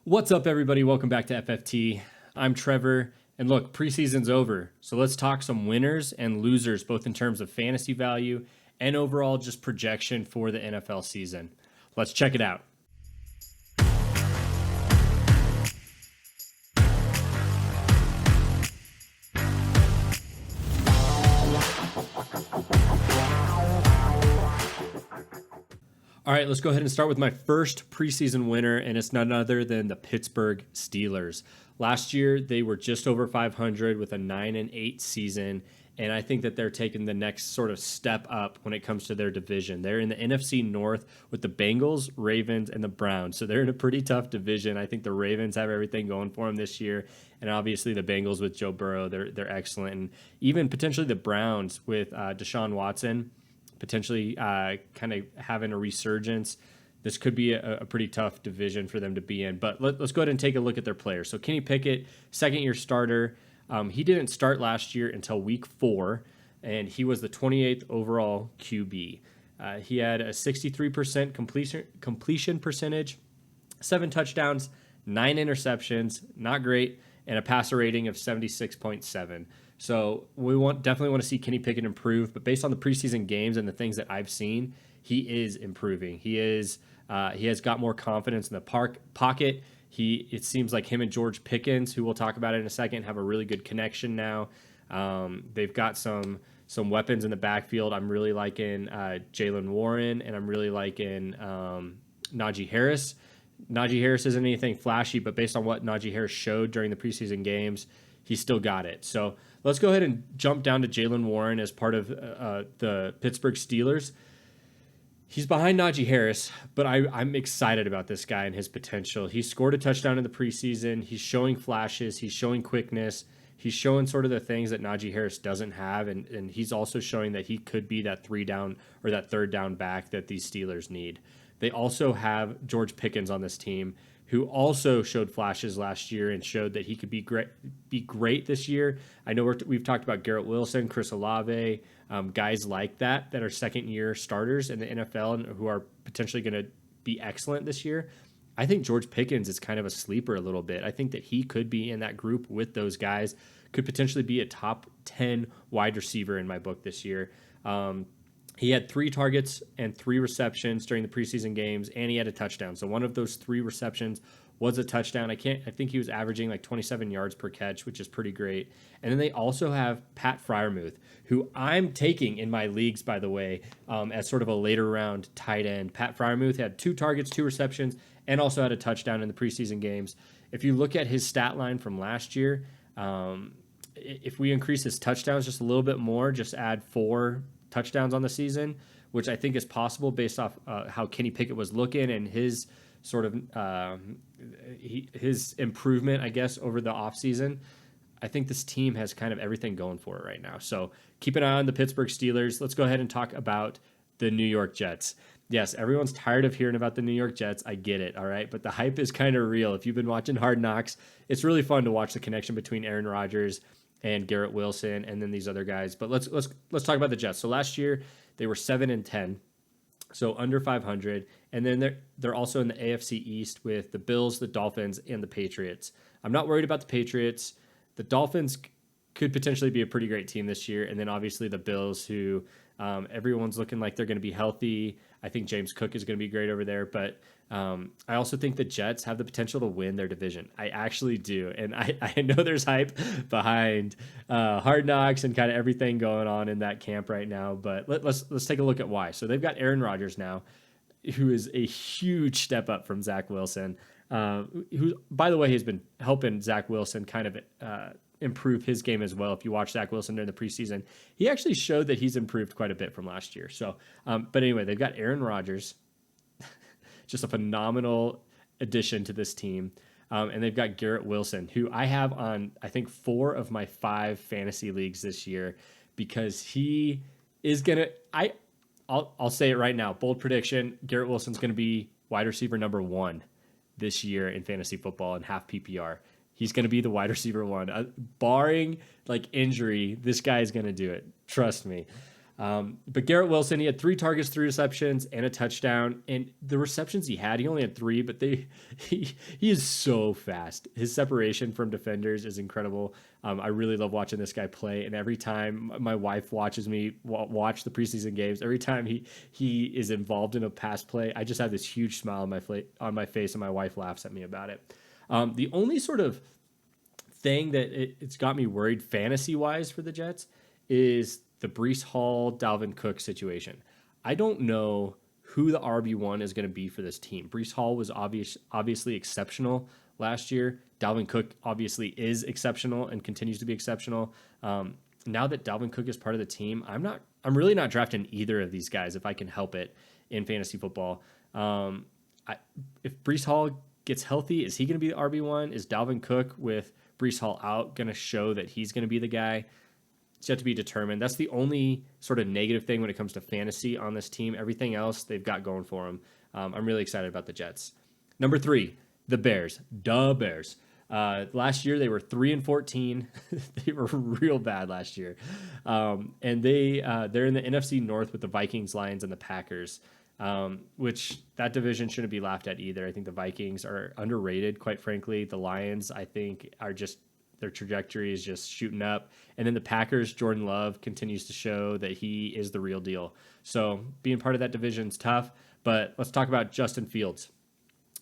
What's up, everybody? Welcome back to FFT. I'm Trevor, and look, preseason's over, so let's talk some winners and losers, both in terms of fantasy value and overall just projection for the NFL season. Let's check it out. All right, let's go ahead and start with my first preseason winner, and it's none other than the Pittsburgh Steelers. Last year, they were just over 500 with a 9-8 season, and I think that they're taking the next sort of step up when it comes to their division. They're in the NFC North with the Bengals, Ravens, and the Browns, so they're in a pretty tough division. I think the Ravens have everything going for them this year, and obviously the Bengals with Joe Burrow, they're excellent, and even potentially the Browns with Deshaun Watson potentially kind of having a resurgence. This could be a pretty tough division for them to be in. But let's go ahead and take a look at their players. So Kenny Pickett, second-year starter. He didn't start last year until week 4, and he was the 28th overall QB. He had a 63% completion percentage, 7 touchdowns, 9 interceptions, not great, and a passer rating of 76.7. So we definitely want to see Kenny Pickett improve, but based on the preseason games and the things that I've seen, he is improving. He has got more confidence in the pocket. It seems like him and George Pickens, who we'll talk about in a second, have a really good connection now. They've got some weapons in the backfield. I'm really liking Jaylen Warren, and I'm really liking Najee Harris. Najee Harris isn't anything flashy, but based on what Najee Harris showed during the preseason games, he still got it. So let's go ahead and jump down to Jaylen Warren as part of the Pittsburgh Steelers. He's behind Najee Harris, but I'm excited about this guy and his potential. He scored a touchdown in the preseason. He's showing flashes. He's showing quickness. He's showing sort of the things that Najee Harris doesn't have, and he's also showing that he could be that third down back that these Steelers need. They also have George Pickens on this team, who also showed flashes last year and showed that he could be great this year. I know we've talked about Garrett Wilson, Chris Olave, guys like that are second-year starters in the NFL and who are potentially going to be excellent this year. I think George Pickens is kind of a sleeper a little bit. I think that he could be in that group with those guys, could potentially be a top 10 wide receiver in my book this year. He had 3 targets and 3 receptions during the preseason games, and he had a touchdown. So one of those 3 receptions was a touchdown. I think he was averaging like 27 yards per catch, which is pretty great. And then they also have Pat Freiermuth, who I'm taking in my leagues, by the way, as sort of a later round tight end. Pat Freiermuth had 2 targets, 2 receptions, and also had a touchdown in the preseason games. If you look at his stat line from last year, if we increase his touchdowns just a little bit more, just add 4 touchdowns on the season, which I think is possible based off how Kenny Pickett was looking and his sort of his improvement, I guess, over the offseason. I think this team has kind of everything going for it right now. So keep an eye on the Pittsburgh Steelers. Let's go ahead and talk about the New York Jets. Yes, everyone's tired of hearing about the New York Jets. I get it, all right? But the hype is kind of real. If you've been watching Hard Knocks, it's really fun to watch the connection between Aaron Rodgers and Garrett Wilson, and then these other guys. But let's talk about the Jets. So last year they were 7-10, so under 500, and then they're also in the AFC East with the Bills, the Dolphins, and the Patriots. I'm not worried about the Patriots. The Dolphins could potentially be a pretty great team this year, and then obviously the Bills, who everyone's looking like they're going to be healthy. I think James Cook is going to be great over there, but I also think the Jets have the potential to win their division. I actually do, and I know there's hype behind Hard Knocks and kind of everything going on in that camp right now, but let's take a look at why. So they've got Aaron Rodgers now, who is a huge step up from Zach Wilson, who, by the way, has been helping Zach Wilson kind of improve his game as well. If you watch Zach Wilson during the preseason, he actually showed that he's improved quite a bit from last year. So, but anyway, they've got Aaron Rodgers, just a phenomenal addition to this team. And they've got Garrett Wilson, who I have on, I think, 4 of my 5 fantasy leagues this year, because he is going to, I'll say it right now, bold prediction, Garrett Wilson's going to be wide receiver number 1 this year in fantasy football and half PPR. He's going to be the wide receiver 1. Barring like injury, this guy is going to do it. Trust me. But Garrett Wilson, he had 3 targets, 3 receptions, and a touchdown. And the receptions he only had 3, but he is so fast. His separation from defenders is incredible. I really love watching this guy play. And every time my wife watches me watch the preseason games, every time he is involved in a pass play, I just have this huge smile on my face, and my wife laughs at me about it. The only sort of thing that it's got me worried fantasy-wise for the Jets is the Breece Hall, Dalvin Cook situation. I don't know who the RB1 is going to be for this team. Breece Hall was obviously exceptional last year. Dalvin Cook obviously is exceptional and continues to be exceptional. Now that Dalvin Cook is part of the team, I'm really not drafting either of these guys if I can help it in fantasy football. If Breece Hall gets healthy, is he going to be the RB1? Is Dalvin Cook with Breece Hall out going to show that he's going to be the guy? It's yet to be determined. That's the only sort of negative thing when it comes to fantasy on this team. Everything else they've got going for them. I'm really excited about the Jets. Number 3, the Bears. The Bears. Last year they were 3-14. They were real bad last year, and they're in the NFC North with the Vikings, Lions, and the Packers. Which that division shouldn't be laughed at either. I think the Vikings are underrated, quite frankly. The Lions, I think, are just, their trajectory is just shooting up. And then the Packers, Jordan Love continues to show that he is the real deal. So being part of that division is tough. But let's talk about Justin Fields.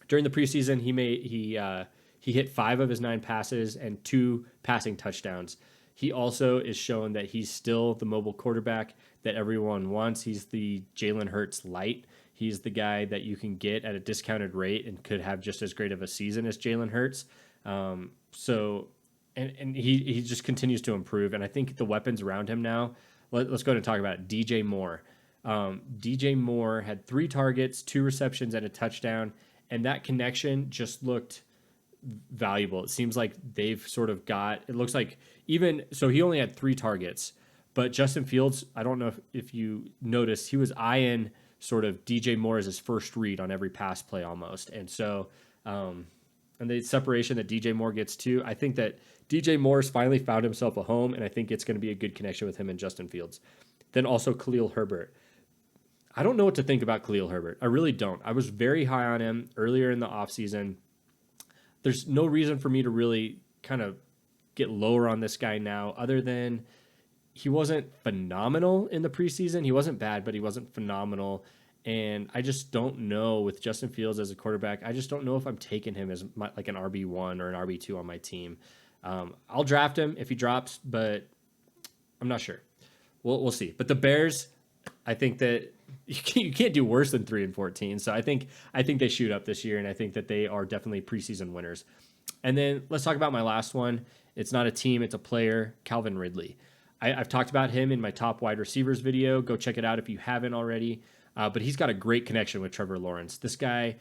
During the preseason, he hit 5 of his 9 passes and 2 passing touchdowns. He also is shown that he's still the mobile quarterback that everyone wants. He's the Jalen Hurts light. He's the guy that you can get at a discounted rate and could have just as great of a season as Jalen Hurts. And he just continues to improve. And I think the weapons around him now, let's go ahead and talk about it. DJ Moore. DJ Moore had 3 targets, 2 receptions, and a touchdown. And that connection just looked valuable. It seems like they've sort of got, it looks like so he only had 3 targets, but Justin Fields, I don't know if you noticed, he was eyeing sort of DJ Moore as his first read on every pass play almost. And so, and the separation that DJ Moore gets too, I think that DJ Moore's finally found himself a home, and I think it's going to be a good connection with him and Justin Fields. Then also Khalil Herbert. I don't know what to think about Khalil Herbert. I really don't. I was very high on him earlier in the offseason. There's no reason for me to really kind of get lower on this guy now, other than he wasn't phenomenal in the preseason. He wasn't bad, but he wasn't phenomenal. And I just don't know with Justin Fields as a quarterback. I just don't know if I'm taking him as like an RB1 or an RB2 on my team. I'll draft him if he drops, but I'm not sure. We'll see. But the Bears, I think that you can't do worse than 3-14. So I think they shoot up this year, and I think that they are definitely preseason winners. And then let's talk about my last one. It's not a team, it's a player, Calvin Ridley. I've talked about him in my top wide receivers video. Go check it out if you haven't already. But he's got a great connection with Trevor Lawrence. This guy,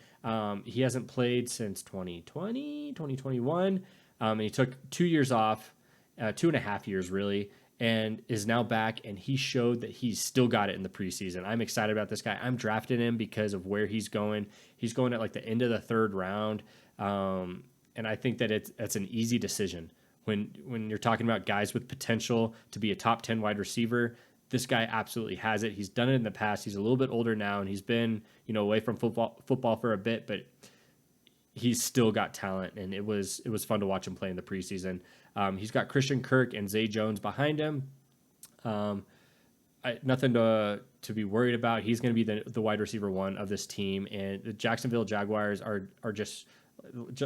he hasn't played since 2020, 2021. And he took 2 years off, 2.5 years really, and is now back, and he showed that he's still got it in the preseason. I'm excited about this guy. I'm drafting him because of where he's going. He's going at like the end of the 3rd round, and I think that it's an easy decision. When you're talking about guys with potential to be a top 10 wide receiver, this guy absolutely has it. He's done it in the past. He's a little bit older now, and he's been away from football for a bit, but he's still got talent, and it was fun to watch him play in the preseason. He's got Christian Kirk and Zay Jones behind him. Nothing to be worried about. He's going to be the wide receiver 1 of this team, and the Jacksonville Jaguars are just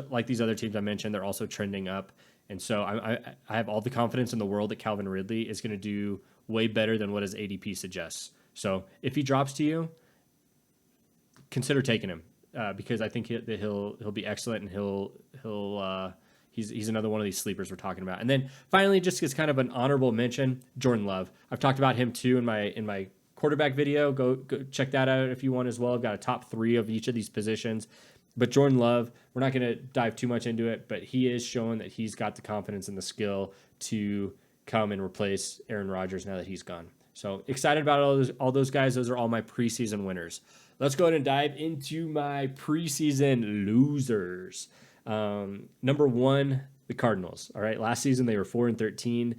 like these other teams I mentioned. They're also trending up, and so I have all the confidence in the world that Calvin Ridley is going to do way better than what his ADP suggests. So if he drops to you, consider taking him. Because I think that he'll be excellent, and he's another one of these sleepers we're talking about. And then finally, just as kind of an honorable mention, Jordan Love. I've talked about him too in my quarterback video. Go check that out if you want as well. I've got a top 3 of each of these positions. But Jordan Love, we're not going to dive too much into it, but he is showing that he's got the confidence and the skill to come and replace Aaron Rodgers now that he's gone. So excited about all those guys. Those are all my preseason winners. Let's go ahead and dive into my preseason losers. Number 1, the Cardinals. All right, last season they were 4-13.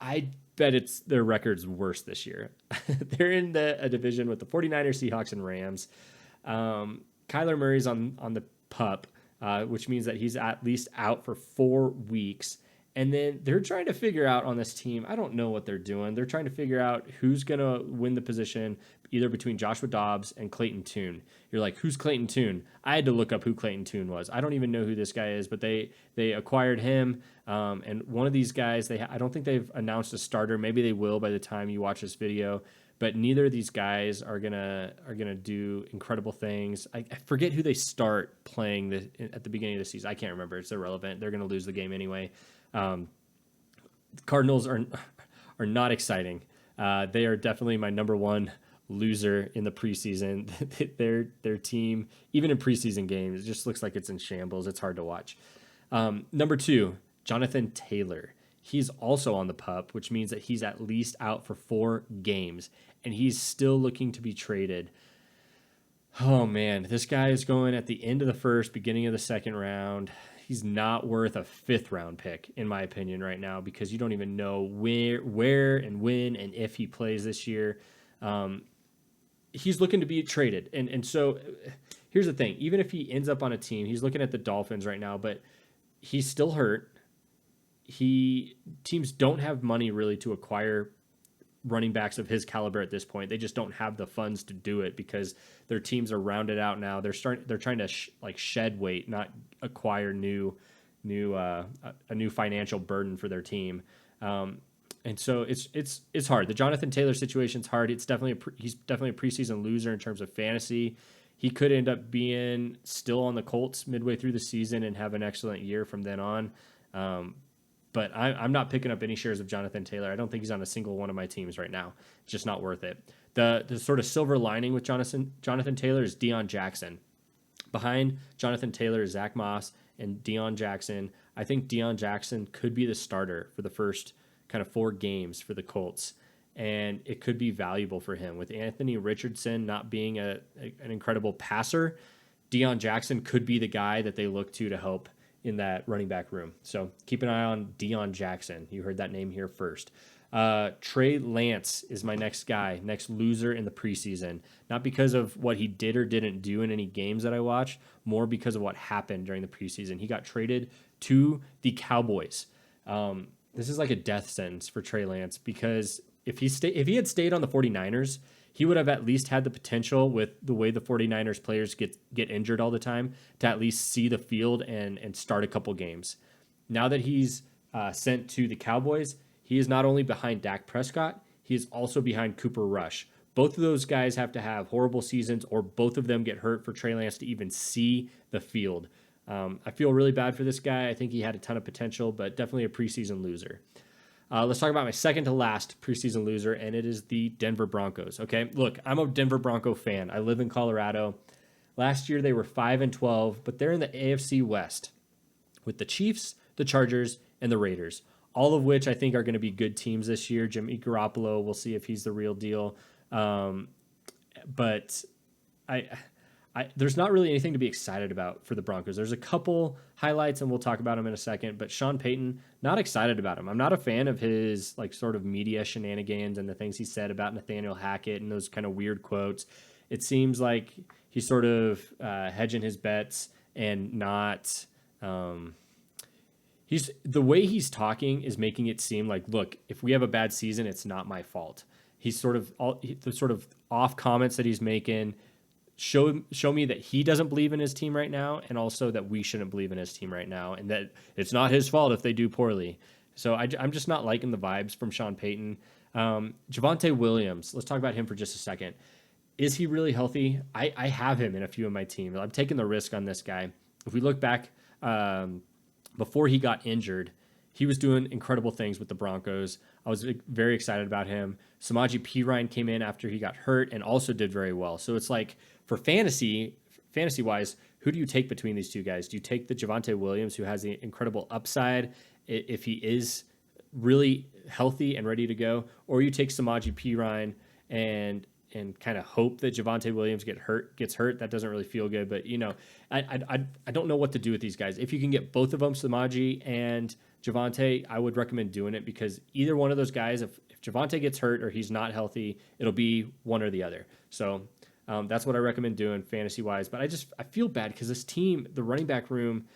I bet it's their record's worse this year. They're in a division with the 49ers, Seahawks, and Rams. Kyler Murray's on the PUP, which means that he's at least out for 4 weeks. And then they're trying to figure out on this team, I don't know what they're doing. They're trying to figure out who's going to win the position, either between Joshua Dobbs and Clayton Tune. You're like, who's Clayton Tune? I had to look up who Clayton Tune was. I don't even know who this guy is, but they acquired him. And one of these guys, I don't think they've announced a starter. Maybe they will by the time you watch this video. But neither of these guys are gonna do incredible things. I forget who they start playing at the beginning of the season. I can't remember. It's irrelevant. They're gonna lose the game anyway. The Cardinals are not exciting. They are definitely my number one loser in the preseason. Their team, even in preseason games, it just looks like it's in shambles. It's hard to watch. Number 2, Jonathan Taylor. He's also on the PUP, which means that he's at least out for 4 games, and he's still looking to be traded. Oh, man, this guy is going at the end of the first, beginning of the second round. He's not worth a 5th-round pick, in my opinion, right now, because you don't even know where and when and if he plays this year. He's looking to be traded. And so here's the thing. Even if he ends up on a team, he's looking at the Dolphins right now, but he's still hurt. Teams don't have money really to acquire running backs of his caliber at this point. They just don't have the funds to do it because their teams are rounded out now. They're trying to shed weight, not acquire a new financial burden for their team. And so it's hard. The Jonathan Taylor situation's hard. He's definitely a preseason loser in terms of fantasy. He could end up being still on the Colts midway through the season and have an excellent year from then on. But I'm not picking up any shares of Jonathan Taylor. I don't think he's on a single one of my teams right now. It's just not worth it. The sort of silver lining with Jonathan Taylor is Deion Jackson. Behind Jonathan Taylor is Zach Moss and Deion Jackson. I think Deion Jackson could be the starter for the first kind of 4 games for the Colts, and it could be valuable for him. With Anthony Richardson not being an incredible passer, Deion Jackson could be the guy that they look to help in that running back room. So keep an eye on Deion Jackson. You heard that name here first. Trey Lance is my next loser in the preseason. Not because of what he did or didn't do in any games that I watched, more because of what happened during the preseason. He got traded to the Cowboys. This is like a death sentence for Trey Lance because if he had stayed on the 49ers, he would have at least had the potential, with the way the 49ers players get injured all the time, to at least see the field and start a couple games. Now that he's sent to the Cowboys, he is not only behind Dak Prescott, he is also behind Cooper Rush. Both of those guys have to have horrible seasons, or both of them get hurt for Trey Lance to even see the field. I feel really bad for this guy. I think he had a ton of potential, but definitely a preseason loser. Let's talk about my second to last preseason loser, and it is the Denver Broncos. Okay, look, I'm a Denver Bronco fan. I live in Colorado. Last year they were 5-12, but they're in the AFC West with the Chiefs, the Chargers, and the Raiders, all of which I think are going to be good teams this year. Jimmy Garoppolo, we'll see if he's the real deal. But there's not really anything to be excited about for the Broncos. There's a couple highlights, and we'll talk about them in a second, but Sean Payton, not excited about him. I'm not a fan of his sort of media shenanigans and the things he said about Nathaniel Hackett and those kind of weird quotes. It seems like he's sort of hedging his bets and not... the way he's talking is making it seem like, look, if we have a bad season, it's not my fault. He's the sort of off comments that he's making show me that he doesn't believe in his team right now, and also that we shouldn't believe in his team right now, and that it's not his fault if they do poorly. So I'm just not liking the vibes from Sean Payton. Javonte Williams, let's talk about him for just a second. Is he really healthy? I have him in a few of my teams. I'm taking the risk on this guy. If we look back before he got injured, he was doing incredible things with the Broncos. I was very excited about him. Samaje Perine came in after he got hurt and also did very well. So it's like, for fantasy-wise, who do you take between these two guys? Do you take the Javonte Williams, who has the incredible upside if he is really healthy and ready to go, or you take Samaje Perine and and kind of hope that Javonte Williams gets hurt. That doesn't really feel good. But, I don't know what to do with these guys. If you can get both of them, Samaje and Javonte, I would recommend doing it, because either one of those guys, if Javonte gets hurt or he's not healthy, it'll be one or the other. So that's what I recommend doing fantasy-wise. But I feel bad because this team, the running back room,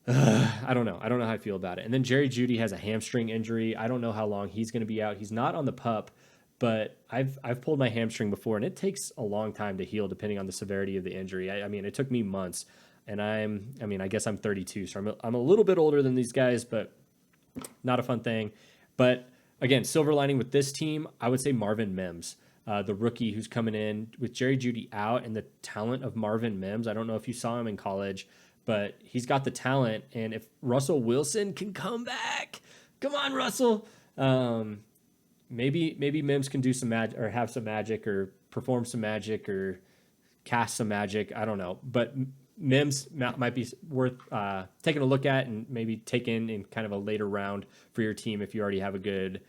I don't know. I don't know how I feel about it. And then Jerry Jeudy has a hamstring injury. I don't know how long he's going to be out. He's not on the PUP, but I've pulled my hamstring before, and it takes a long time to heal depending on the severity of the injury. I mean, it took me months, and I guess I'm 32, so I'm a little bit older than these guys, but not a fun thing. But again, silver lining with this team, I would say Marvin Mims, the rookie who's coming in with Jerry Jeudy out, and the talent of Marvin Mims. I don't know if you saw him in college, but he's got the talent. And if Russell Wilson can come back, come on, Russell. Maybe Mims can do some magic, or have some magic, or perform some magic, or cast some magic. I don't know. But Mims might be worth taking a look at, and maybe taking in kind of a later round for your team if you already have a good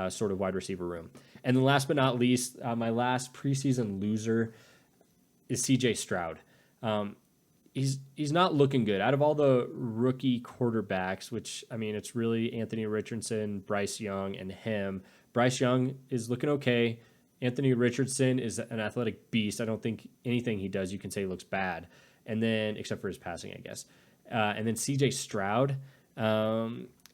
sort of wide receiver room. And then last but not least, my last preseason loser is CJ Stroud. He's not looking good. Out of all the rookie quarterbacks, which, I mean, it's really Anthony Richardson, Bryce Young, and him. Bryce Young is looking okay. Anthony Richardson is an athletic beast. I don't think anything he does you can say looks bad. And then, except for his passing, I guess. And then CJ Stroud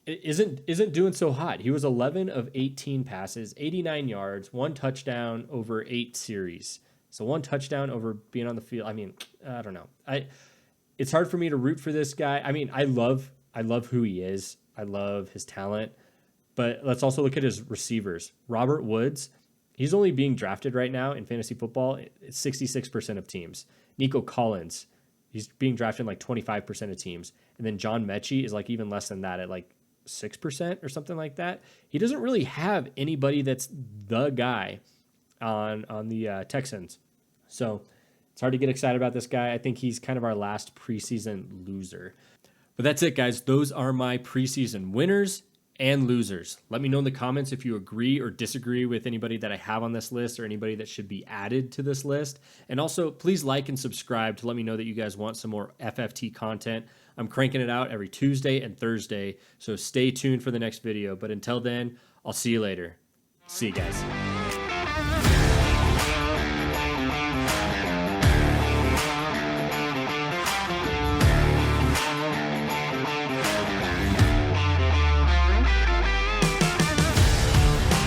isn't doing so hot. He was 11 of 18 passes, 89 yards, 1 touchdown over 8 series. So 1 touchdown over being on the field. I mean, I don't know. It's hard for me to root for this guy. I mean, I love who he is. I love his talent. But let's also look at his receivers. Robert Woods, he's only being drafted right now in fantasy football at 66% of teams. Nico Collins, he's being drafted in like 25% of teams. And then John Mechie is like even less than that at like 6% or something like that. He doesn't really have anybody that's the guy on the Texans. So it's hard to get excited about this guy. I think he's kind of our last preseason loser. But that's it, guys. Those are my preseason winners and losers. Let me know in the comments if you agree or disagree with anybody that I have on this list, or anybody that should be added to this list. And also, please like and subscribe to let me know that you guys want some more FFT content. I'm cranking it out every Tuesday and Thursday, so stay tuned for the next video. But until then, I'll see you later. See you guys.